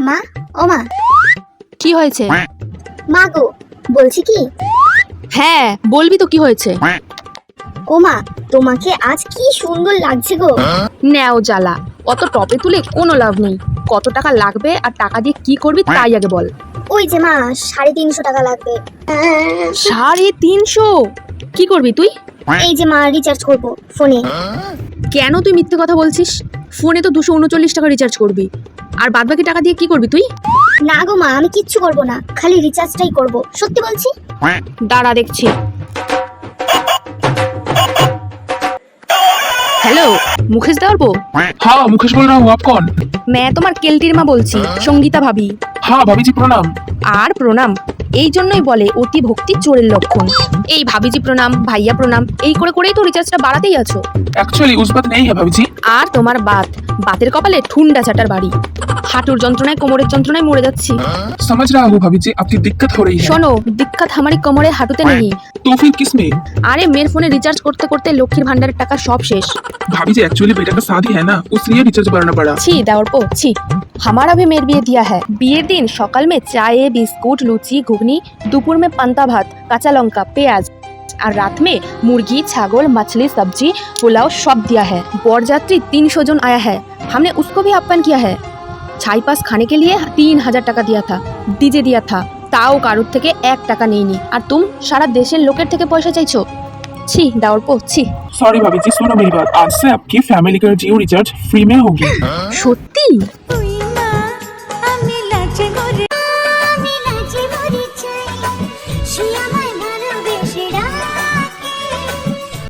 মা, ও মা, কি হয়েছে? মা গো, বলছি কি, হ্যাঁ বলবি তো কি হয়েছে। ও মা, তোমাকে আজ কি সুন্দর লাগছে গো। নেও জ্বালা, অত টপে তুলে কোনো লাভ নেই। কত টাকা লাগবে আর টাকা দিয়ে কি করবি তাই আগে বল। ওই যে মা, 350 টাকা লাগবে। 350? কি করবি তুই? এই যে মা, রিচার্জ করবো ফোনে। কেন তুই মিথ্যে কথা বলছিস? ফোনে তো 239 টাকা রিচার্জ করবি, আর বাদ বাকি টাকা দিয়ে কি করবি তুই? না গো মা, আমি কিচ্ছু করবো না, খালি রিচার্জটাই করবো, সত্যি বলছি। দাঁড়া দেখছি। हेलो मुकेश दौर बो। हाँ मुकेश बोल रहा हूँ, आप कौन? मैं তোমার কেলটির মা বলছি, সঙ্গীতা ভাবি। हाँ भाभी जी प्रणाम। আর প্রণাম। এই জন্যই বলে অতি ভক্তি চোরের লক্ষণ। এই ভাবিজি প্রণাম, ভাইয়া প্রণাম, এই করে করেই তো রিচার্জটা বাড়াতেই আছো। एक्चुअली उस बात नहीं है भाभी जी। আর তোমার বাতের কপালে ঠুন্ডা চাটার বাড়ি। হাঁটুর যন্ত্রণায়, কোমরের যন্ত্রণায় মরে যাচ্ছি। समझ रहा हूँ भाभी जी, आपकी दिक्कत हो रही है। শোনো, দিক্কত হামারি কোমরে হাঁটুতে নেই। तो फिर किस में? আরে মেয়ের ফোনে রিচার্জ করতে করতে লক্ষ্মীর ভান্ডারের টাকা সব শেষ। भाभी जी एक्चुअली बेटा का शादी है ना, उसलिए रिचार्ज बढ़ाना पड़ा। ছি দেওর পো ছি। हमारा भी मेर বিয়ে दिया है। বিয়ের দিন সকাল में চায়ে বিস্কুট লুচি ঘুগনি, দুপুর में পান্তা ভাত কাঁচা লঙ্কা পেঁয়াজ, और रात में मुर्गी छागल मछली सब्जी पुलाव सब दिया है। बरযাত্রী 300 जन आया है, हमने उसको भी आह्वान किया है। छाई पास खाने के लिए 3000 টাকা दिया था, डीजे दिया था, তাও কারোর থেকে 1 টাকা নেইনি। আর তুম সারা দেশের লোকের থেকে পয়সা চাইছো। ছি দেওর পো ছি। सॉरी भाभी जी, सुनो मेरी बात, आज से आपकी फैमिली का जियो रिचार्ज फ्री में होगी। সত্যি?